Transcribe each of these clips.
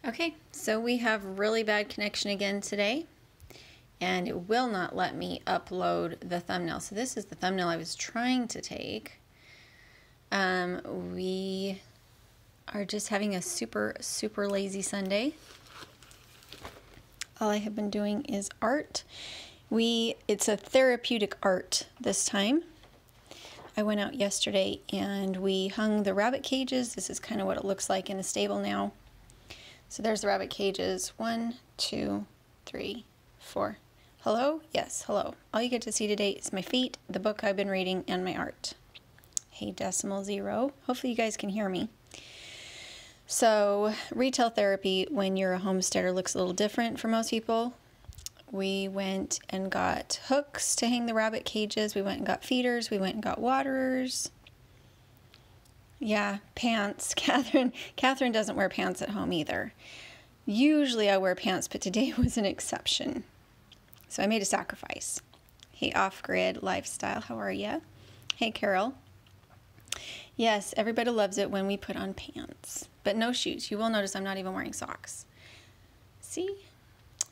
Okay, so we have really bad connection again today, and it will not let me upload the thumbnail. So this is the thumbnail I was trying to take. We are just having a super lazy Sunday. All I have been doing is art. It's a therapeutic art this time. I went out yesterday and we hung the rabbit cages. This is kind of what it looks like in the stable now. So there's the rabbit cages. 1, 2, 3, 4. Hello? Yes, hello. All you get to see today is my feet, the book I've been reading, and my art. Hey, decimal zero. Hopefully you guys can hear me. So retail therapy when you're a homesteader looks a little different for most people. We went and got hooks to hang the rabbit cages. We went and got feeders. We went and got waterers. Yeah, pants. Catherine doesn't wear pants at home either. Usually I wear pants, but today was an exception. So I made a sacrifice. Hey, off-grid lifestyle, how are ya? Hey, Carol. Yes, everybody loves it when we put on pants, but no shoes. You will notice I'm not even wearing socks. See?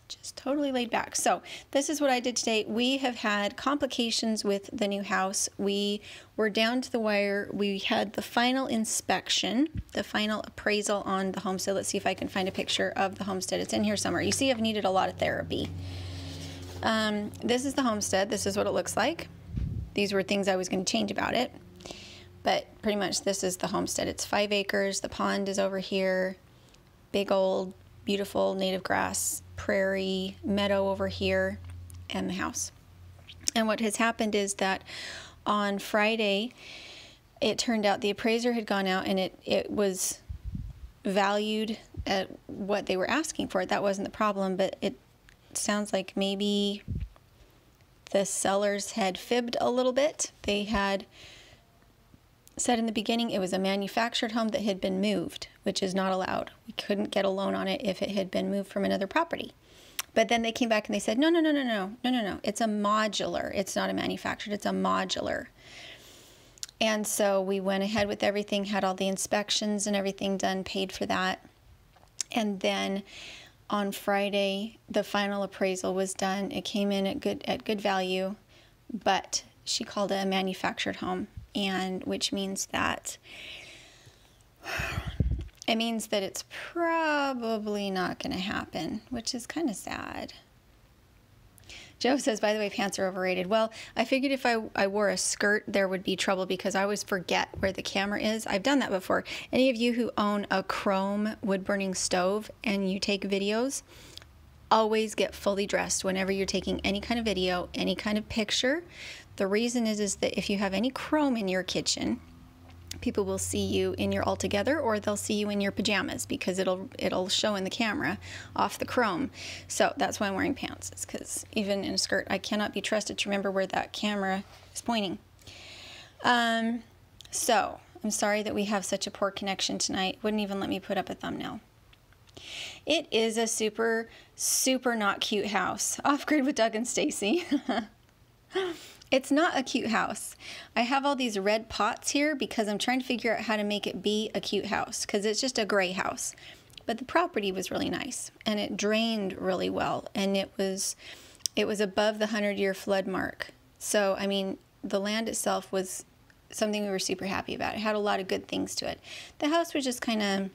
Just totally laid back. So this is what I did today. We have had complications with the new house. We were down to the wire. We had the final inspection, the final appraisal on the homestead. Let's see if I can find a picture of the homestead. It's in here somewhere. You see, I've needed a lot of therapy. This is the homestead. This is what it looks like. These were things I was going to change about it. But pretty much this is the homestead. It's 5 acres. The pond is over here. Big old beautiful native grass prairie meadow over here, and the house. And what has happened is that on Friday it turned out the appraiser had gone out and it was valued at what they were asking for it. That wasn't the problem, but it sounds like maybe the sellers had fibbed a little bit. They had said in the beginning it was a manufactured home that had been moved, which is not allowed. We couldn't get a loan on it if it had been moved from another property. But then they came back and they said, no. It's a modular. It's not a manufactured, it's a modular. And so we went ahead with everything, had all the inspections and everything done, paid for that. And then on Friday, the final appraisal was done. It came in at good value, but she called it a manufactured home. And which means that it's probably not going to happen, which is kind of sad. Joe says, by the way, pants are overrated. Well, I figured if I wore a skirt, there would be trouble because I always forget where the camera is. I've done that before. Any of you who own a chrome wood-burning stove and you take videos, always get fully dressed whenever you're taking any kind of video, any kind of picture. The reason is that if you have any chrome in your kitchen, people will see you in your all together, or they'll see you in your pajamas because it'll show in the camera off the chrome. So that's why I'm wearing pants. It's because even in a skirt, I cannot be trusted to remember where that camera is pointing. So I'm sorry that we have such a poor connection tonight. Wouldn't even let me put up a thumbnail. It is a super not cute house. Off grid with Doug and Stacy. It's not a cute house. I have all these red pots here because I'm trying to figure out how to make it be a cute house because it's just a gray house. But the property was really nice and it drained really well, and it was above the 100-year flood mark. So, I mean, the land itself was something we were super happy about. It had a lot of good things to it. The house was just kind of,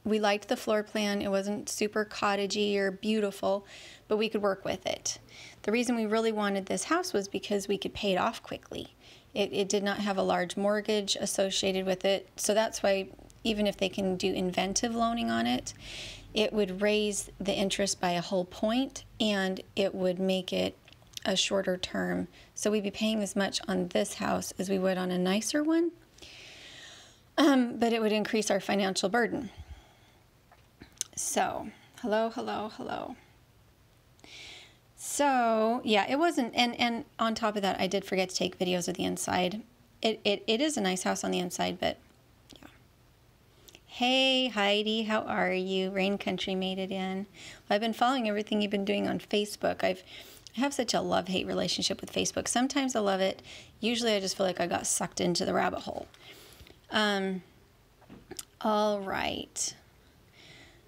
we liked the floor plan. It wasn't super cottagey or beautiful, but we could work with it. The reason we really wanted this house was because we could pay it off quickly. It did not have a large mortgage associated with it, so that's why even if they can do inventive loaning on it, it would raise the interest by a whole point and it would make it a shorter term. So we'd be paying as much on this house as we would on a nicer one, but it would increase our financial burden. So, hello. So, yeah, it wasn't, and on top of that, I did forget to take videos of the inside. It is a nice house on the inside, but, yeah. Hey, Heidi, how are you? Rain Country made it in. Well, I've been following everything you've been doing on Facebook. I have such a love-hate relationship with Facebook. Sometimes I love it. Usually I just feel like I got sucked into the rabbit hole. All right.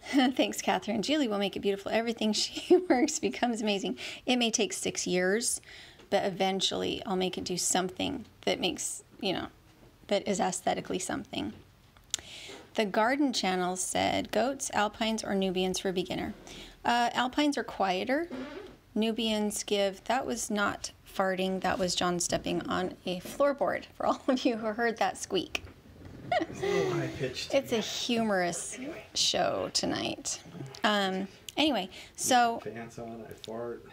Thanks, Catherine. Julie will make it beautiful. Everything she works becomes amazing. It may take 6 years, but eventually I'll make it do something that makes, that is aesthetically something. The Garden Channel said, goats, alpines, or Nubians for beginner. Alpines are quieter. Nubians give, that was not farting, that was John stepping on a floorboard, for all of you who heard that squeak. It's a little high-pitched. It's a humorous show tonight. Anyway, so... Fans on, I fart.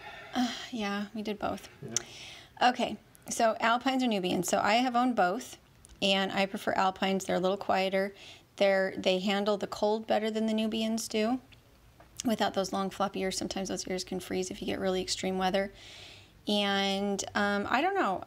Yeah, we did both. Yeah. Okay, so alpines or Nubians. So I have owned both, and I prefer alpines. They're a little quieter. They handle the cold better than the Nubians do. Without those long floppy ears, sometimes those ears can freeze if you get really extreme weather. And I don't know.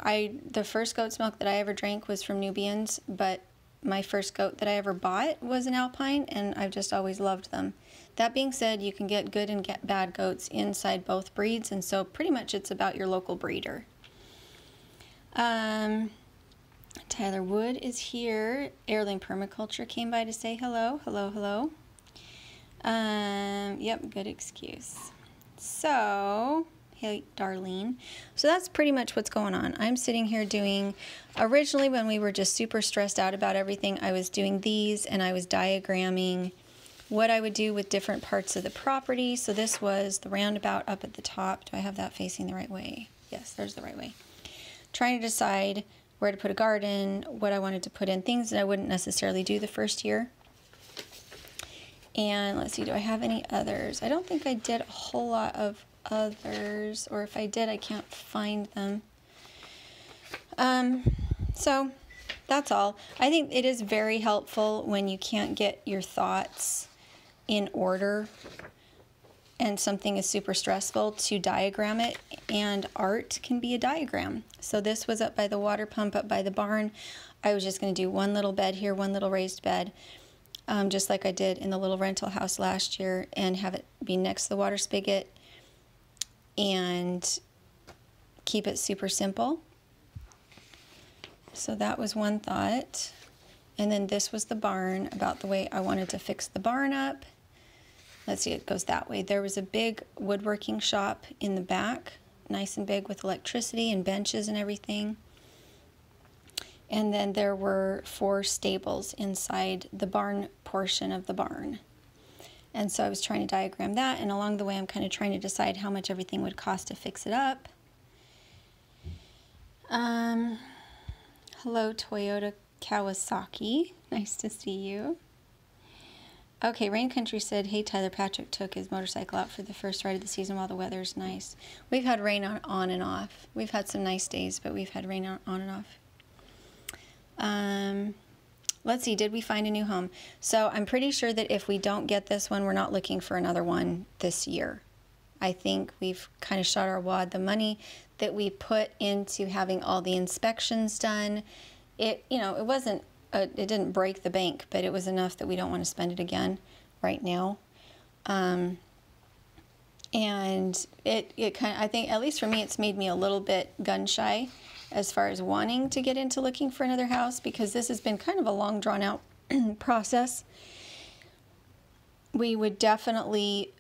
The first goat's milk that I ever drank was from Nubians, but my first goat that I ever bought was an alpine, and I've just always loved them. That being said, you can get good and get bad goats inside both breeds, and so pretty much it's about your local breeder. Tyler Wood is here. Heirloom Permaculture came by to say hello. Hello, hello. Yep, good excuse. So, hey, Darlene. So that's pretty much what's going on. I'm sitting here doing, originally when we were just super stressed out about everything, I was doing these and I was diagramming what I would do with different parts of the property. So this was the roundabout up at the top. Do I have that facing the right way? Yes, there's the right way. Trying to decide where to put a garden, what I wanted to put in, things that I wouldn't necessarily do the first year. And let's see, do I have any others? I don't think I did a whole lot of others, or if I did, I can't find them. So that's all. I think it is very helpful when you can't get your thoughts in order and something is super stressful to diagram it, and art can be a diagram. So this was up by the water pump, up by the barn. I was just going to do one little bed here, one little raised bed, just like I did in the little rental house last year, and have it be next to the water spigot and keep it super simple. So that was one thought. And then this was the barn, about the way I wanted to fix the barn up. Let's see, it goes that way. There was a big woodworking shop in the back, nice and big with electricity and benches and everything. And then there were 4 stables inside the barn portion of the barn. And so I was trying to diagram that, and along the way I'm kind of trying to decide how much everything would cost to fix it up. Hello, Toyota Kawasaki. Nice to see you. Okay, Rain Country said, hey, Tyler Patrick took his motorcycle out for the first ride of the season while the weather's nice. We've had rain on and off. We've had some nice days, but we've had rain on and off. Let's see, did we find a new home? So I'm pretty sure that if we don't get this one, we're not looking for another one this year. I think we've kind of shot our wad. The money that we put into having all the inspections done, it wasn't, it didn't break the bank, but it was enough that we don't want to spend it again right now. And it kind of, I think, at least for me, it's made me a little bit gun shy as far as wanting to get into looking for another house, because this has been kind of a long drawn out process. We would definitely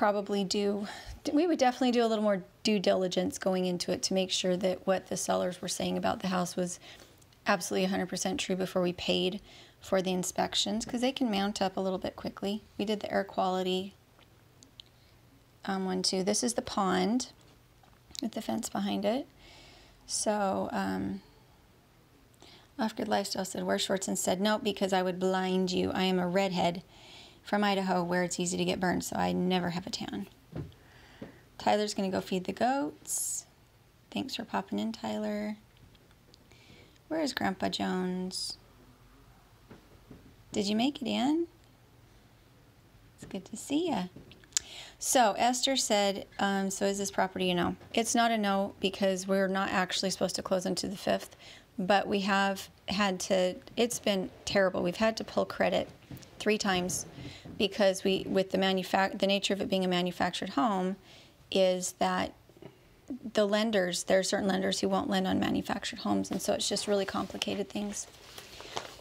do a little more due diligence going into it to make sure that what the sellers were saying about the house was absolutely 100% true before we paid for the inspections, because they can mount up a little bit quickly. We did the air quality one too. This is the pond with the fence behind it. So, Off-Grid Lifestyle said, wear shorts instead. Nope, because I would blind you. I am a redhead from Idaho where it's easy to get burned, so I never have a tan. Tyler's going to go feed the goats. Thanks for popping in, Tyler. Where is Grandpa Jones? Did you make it in? It's good to see ya. So Esther said, so is this property a no? It's not a no, because we're not actually supposed to close until the 5th, but we have had to, it's been terrible. We've had to pull credit 3 times because with the nature of it being a manufactured home is that the lenders, there are certain lenders who won't lend on manufactured homes, and so it's just really complicated things.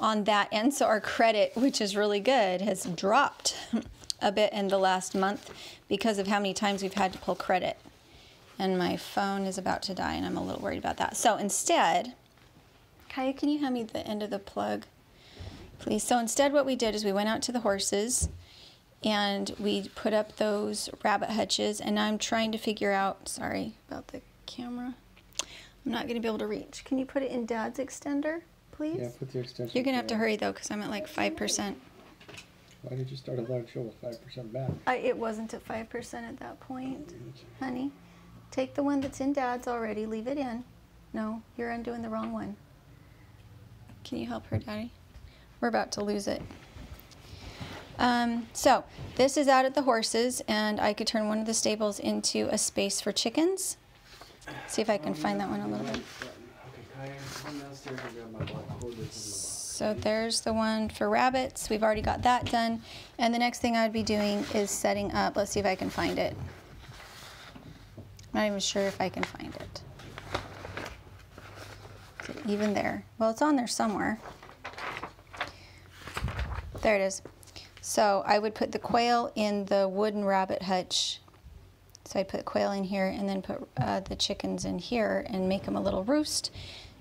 on that end. So our credit, which is really good, has dropped a bit in the last month because of how many times we've had to pull credit. And my phone is about to die, and I'm a little worried about that. So instead, Kaya, can you hand me the end of the plug, please? So instead what we did is we went out to the horses, and we put up those rabbit hutches, and now I'm trying to figure out, sorry about the camera, I'm not going to be able to reach. Can you put it in Dad's extender, please? Yeah, put the extension. You're going to have to hurry, though, because I'm at like 5%. Why did you start a live show with 5% back? It wasn't at 5% at that point, honey. Take the one that's in Dad's already, leave it in. No, you're undoing the wrong one. Can you help her, Daddy? We're about to lose it. So this is out at the horses, and I could turn one of the stables into a space for chickens. See if I can find that one a little bit. So there's the one for rabbits. We've already got that done. And the next thing I'd be doing is setting up, let's see if I can find it. I'm not even sure if I can find it. Is it even there? Well, it's on there somewhere. There it is. So I would put the quail in the wooden rabbit hutch. So I'd put quail in here and then put the chickens in here and make them a little roost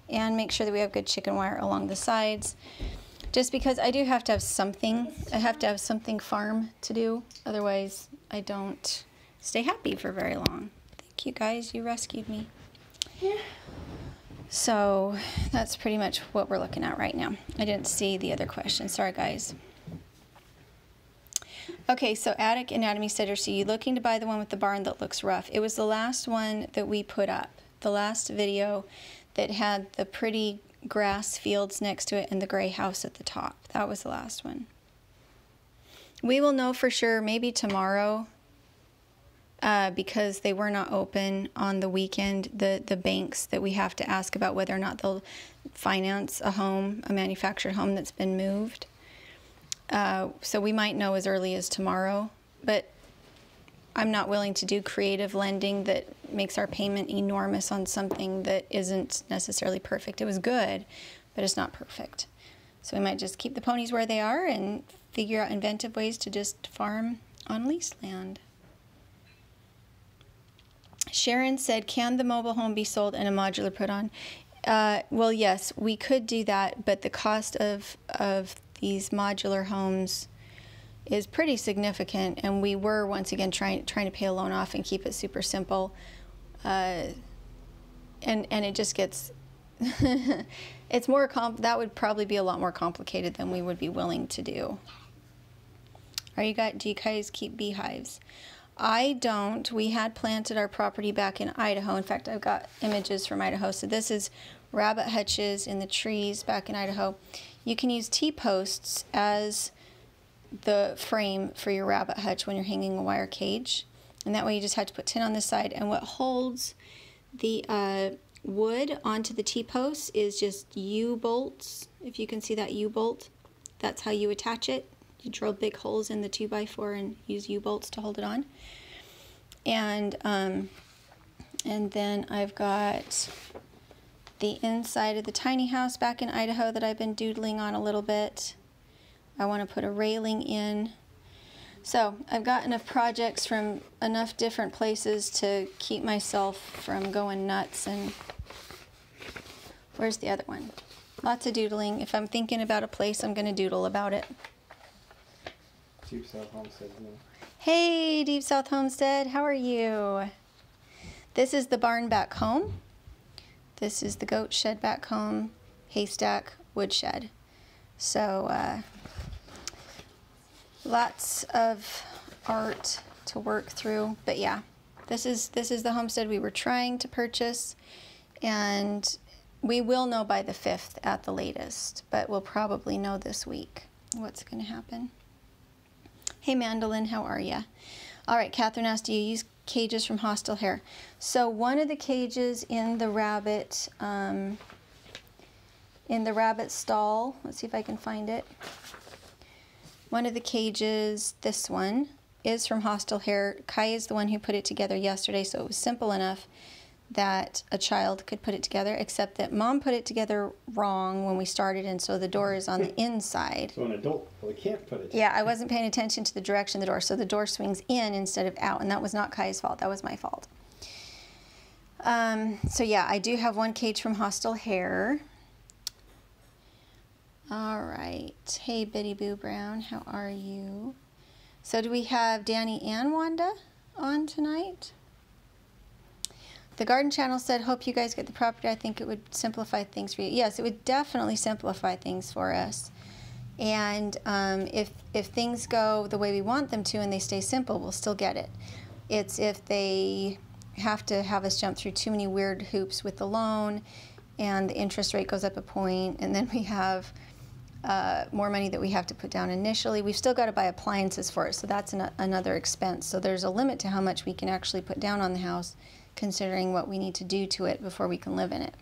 and make sure that we have good chicken wire along the sides. Just because I do have to have something. I have to have something farm to do. Otherwise, I don't stay happy for very long. Thank you guys. You rescued me. Yeah. So that's pretty much what we're looking at right now. I didn't see the other question. Sorry, guys. Okay, so Attic Anatomy said, are you looking to buy the one with the barn that looks rough? It was the last one that we put up. The last video that had the pretty grass fields next to it and the gray house at the top. That was the last one. We will know for sure maybe tomorrow. Because they were not open on the weekend, the banks that we have to ask about whether or not they'll finance a home, a manufactured home that's been moved. So we might know as early as tomorrow, but I'm not willing to do creative lending that makes our payment enormous on something that isn't necessarily perfect. It was good, but it's not perfect. So we might just keep the ponies where they are and figure out inventive ways to just farm on leased land. Sharon said, can the mobile home be sold and a modular put on? Well, yes, we could do that, but the cost of these modular homes is pretty significant, and we were once again trying to pay a loan off and keep it super simple, and it just gets it's more that would probably be a lot more complicated than we would be willing to do. Do you guys keep beehives? I don't. We had planted our property back in Idaho. In fact, I've got images from Idaho. So this is rabbit hutches in the trees back in Idaho. You can use T-posts as the frame for your rabbit hutch when you're hanging a wire cage. And that way you just have to put tin on this side. And what holds the wood onto the T-posts is just U-bolts. If you can see that U-bolt, that's how you attach it. You drill big holes in the 2x4 and use U-bolts to hold it on. And then I've got the inside of the tiny house back in Idaho that I've been doodling on a little bit. I want to put a railing in. So I've got enough projects from enough different places to keep myself from going nuts. And where's the other one? Lots of doodling. If I'm thinking about a place, I'm going to doodle about it. Deep South Homestead. Hey, Deep South Homestead, how are you? This is the barn back home. This is the goat shed back home, haystack, woodshed. So lots of art to work through, but yeah, this is the homestead we were trying to purchase, and we will know by the 5th at the latest, but we'll probably know this week what's going to happen. Hey Mandolin, how are ya? All right, Catherine asked, do you use cages from Hostile Hare? So one of the cages in the rabbit stall, let's see if I can find it. One of the cages, this one, is from Hostile Hare. Kai is the one who put it together yesterday, so it was simple enough that a child could put it together, except that Mom put it together wrong when we started, and so the door is on the inside. So an adult really can't put it together. Yeah, I wasn't paying attention to the direction of the door, so the door swings in instead of out, and that was not Kai's fault. That was my fault. So yeah, I do have one cage from Hostile Hare. All right. Hey, Betty Boo Brown, how are you? So do we have Danny and Wanda on tonight? The Garden Channel said, hope you guys get the property. I think it would simplify things for you. Yes, it would definitely simplify things for us. And if things go the way we want them to and they stay simple, we'll still get it. It's if they have to have us jump through too many weird hoops with the loan and the interest rate goes up a point, and then we have more money that we have to put down initially. We've still got to buy appliances for it, so that's another expense. So there's a limit to how much we can actually put down on the house, considering what we need to do to it before we can live in it.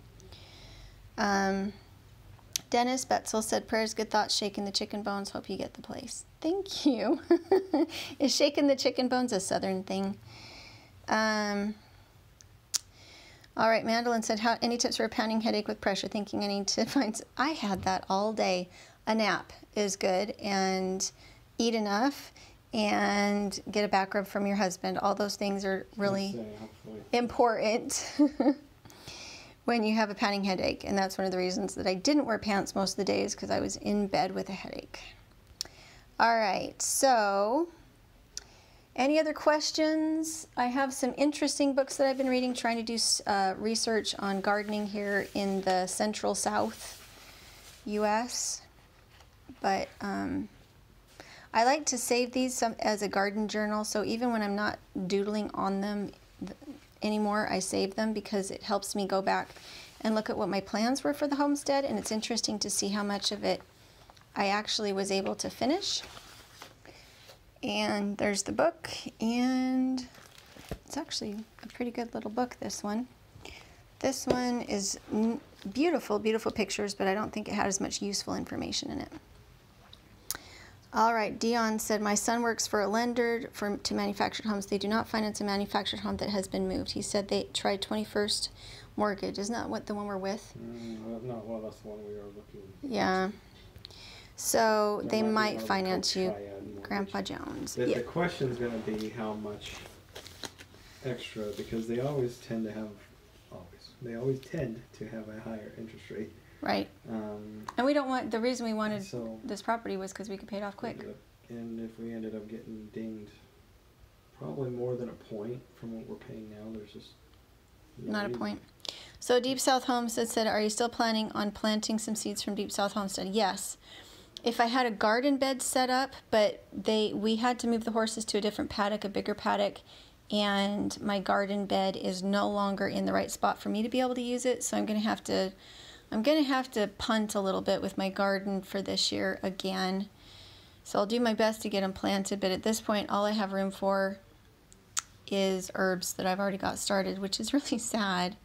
Dennis Betzel said, prayers, good thoughts, shaking the chicken bones. Hope you get the place. Thank you. Is shaking the chicken bones a southern thing? All right, Mandolin said, any tips for a pounding headache with pressure? Thinking I need to find... I had that all day. A nap is good, and eat enough, and get a back rub from your husband. All those things are really important when you have a pounding headache, and that's one of the reasons that I didn't wear pants most of the days, because I was in bed with a headache. All right, so any other questions? I have some interesting books that I've been reading, trying to do research on gardening here in the Central South U.S., but I like to save these as a garden journal, so even when I'm not doodling on them anymore, I save them because it helps me go back and look at what my plans were for the homestead, and it's interesting to see how much of it I actually was able to finish. And there's the book, and it's actually a pretty good little book, this one. This one is beautiful, beautiful pictures, but I don't think it had as much useful information in it. All right, Dion said, my son works for a lender to manufactured homes. They do not finance a manufactured home that has been moved. He said they tried 21st Mortgage. Isn't that what the one we're with? Well, that's the one we are looking at. Yeah. So they might finance you, Grandpa Jones. The question's going to be how much extra, because they always tend to have, they always tend to have a higher interest rate. Right. And we don't want, the reason we wanted this property was because we could pay it off quick. And if we ended up getting dinged probably more than a point from what we're paying now, there's just not a point. So Deep South Homestead said, are you still planning on planting some seeds from Deep South Homestead? Yes. If I had a garden bed set up, but we had to move the horses to a different paddock, a bigger paddock, and my garden bed is no longer in the right spot for me to be able to use it, so I'm going to have to punt a little bit with my garden for this year again. So I'll do my best to get them planted, but at this point all I have room for is herbs that I've already got started, which is really sad.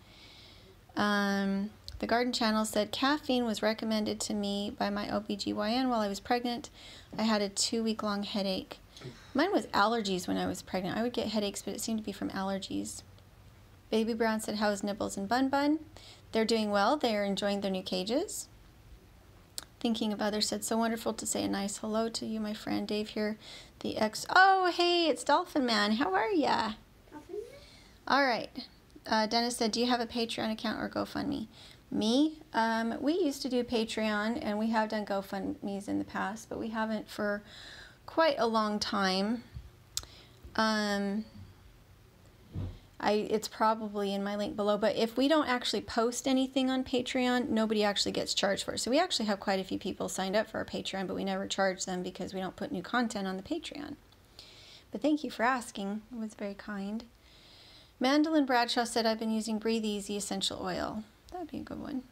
The Garden Channel said, caffeine was recommended to me by my OBGYN while I was pregnant. I had a 2-week-long headache. Mine was allergies when I was pregnant. I would get headaches, but it seemed to be from allergies. Baby Brown said, how is Nibbles and Bun Bun? They're doing well. They are enjoying their new cages. Thinking of Others said, so wonderful to say a nice hello to you, my friend. Dave here, oh, hey, it's Dolphin Man. How are ya? Dolphin Man? All right. Dennis said, do you have a Patreon account or GoFundMe? Me? We used to do Patreon, and we have done GoFundMes in the past, but we haven't for quite a long time. It's probably in my link below, but if we don't actually post anything on Patreon, nobody actually gets charged for it. So we actually have quite a few people signed up for our Patreon, but we never charge them because we don't put new content on the Patreon. But thank you for asking. It was very kind. Mandolin Bradshaw said, I've been using Breathe Easy essential oil. That'd be a good one.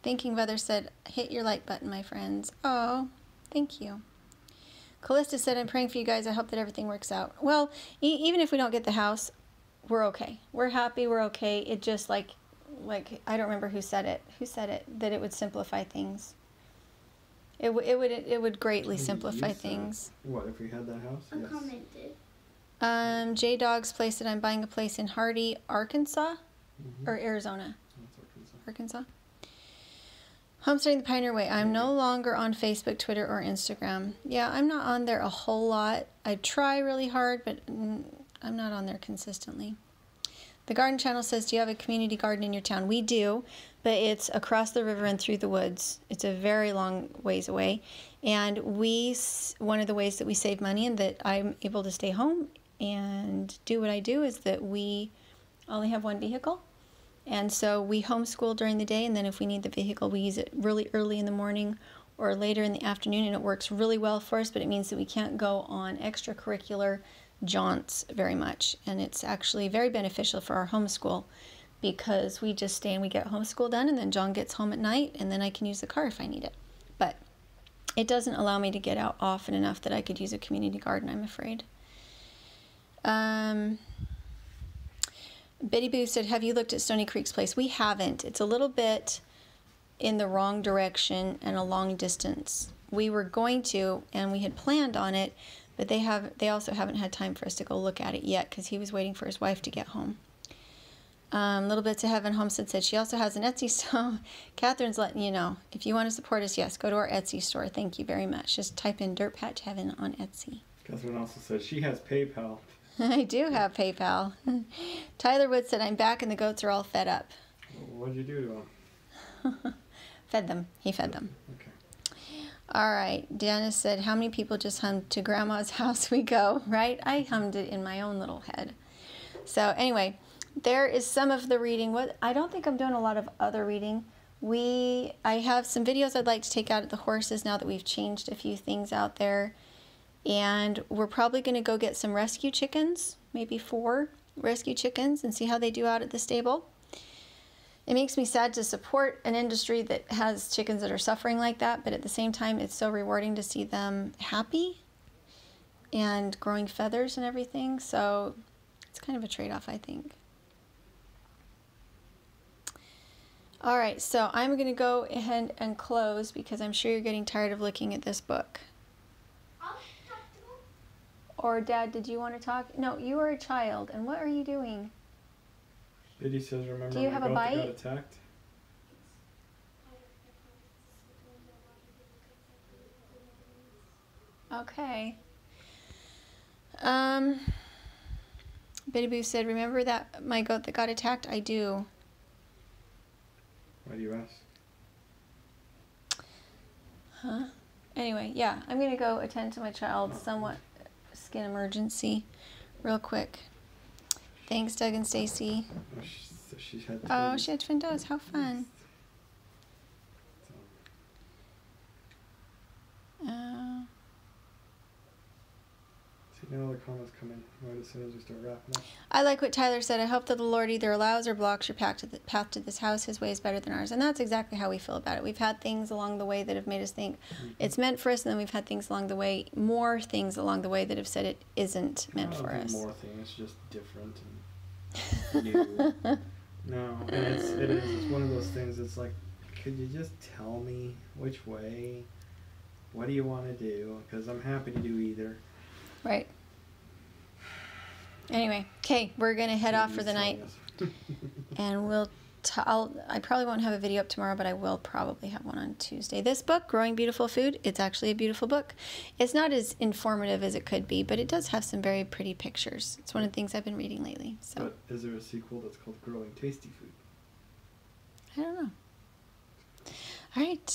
Thinking of Others said, hit your like button, my friends. Oh, thank you. Callista said, I'm praying for you guys. I hope that everything works out. Well, even if we don't get the house, we're okay. We're happy. We're okay. It just like I don't remember who said it. Who said it? That it would simplify things. It would greatly simplify things. What if we had that house? I commented. J Dog's place that I'm buying a place in Hardy, Arkansas. Or Arizona? That's Arkansas. Homesteading the Pioneer Way. I'm no longer on Facebook, Twitter, or Instagram. Yeah, I'm not on there a whole lot. I try really hard, but I'm not on there consistently. The Garden Channel says, do you have a community garden in your town? We do, but it's across the river and through the woods. It's a very long ways away. And one of the ways that we save money and that I'm able to stay home and do what I do is that we only have one vehicle. And so we homeschool during the day, and then if we need the vehicle, we use it really early in the morning or later in the afternoon, and it works really well for us, but it means that we can't go on extracurricular jaunts very much. And it's actually very beneficial for our homeschool because we just stay and we get homeschool done, and then John gets home at night, and then I can use the car if I need it. But it doesn't allow me to get out often enough that I could use a community garden, I'm afraid. Betty Boo said, have you looked at Stony Creek's place? We haven't. It's a little bit in the wrong direction and a long distance. We were going to, and we had planned on it, but they also haven't had time for us to go look at it yet because he was waiting for his wife to get home. Little Bits of Heaven Homestead said she also has an Etsy store. Catherine's letting you know. If you want to support us, yes, go to our Etsy store. Thank you very much. Just type in Dirtpatcheaven on Etsy. Catherine also says she has PayPal. I do have PayPal. Tyler Wood said, I'm back and the goats are all fed up. What did you do to them? Fed them. He fed them. Okay. All right. Dennis said, how many people just hummed To Grandma's House We Go, right? I hummed it in my own little head. So anyway, there is some of the reading. I don't think I'm doing a lot of other reading. I have some videos I'd like to take out at the horses now that we've changed a few things out there. And we're probably going to go get some rescue chickens, maybe 4 rescue chickens, and see how they do out at the stable. It makes me sad to support an industry that has chickens that are suffering like that, but at the same time, it's so rewarding to see them happy and growing feathers and everything. So it's kind of a trade-off, I think. All right, so I'm going to go ahead and close because I'm sure you're getting tired of looking at this book. Or, Dad, did you want to talk? No, you are a child, and what are you doing? Biddy says, remember do you have a bite? Got attacked? Okay. Bitty Boo said, remember that my goat that got attacked? I do. Why do you ask? Huh? Anyway, yeah, I'm going to go attend to my child's somewhat skin emergency real quick. Thanks, Doug and Stacy. So she had twins. Oh, she had twin does. How fun. See, now the comments come in right as soon as we start wrapping up. I like what Tyler said. I hope that the Lord either allows or blocks your path to this house. His way is better than ours. And that's exactly how we feel about it. We've had things along the way that have made us think it's meant for us, and then we've had things along the way, more things along the way that have said it isn't meant for us. More things, it's just different and new. No, and it is. It's one of those things. It's like, could you just tell me which way? What do you want to do? Because I'm happy to do either. Right. Anyway, okay, we're going to head off for the night. And I probably won't have a video up tomorrow, but I will probably have one on Tuesday. This book, Growing Beautiful Food, it's actually a beautiful book. It's not as informative as it could be, but it does have some very pretty pictures. It's one of the things I've been reading lately. So. But is there a sequel that's called Growing Tasty Food? I don't know. All right.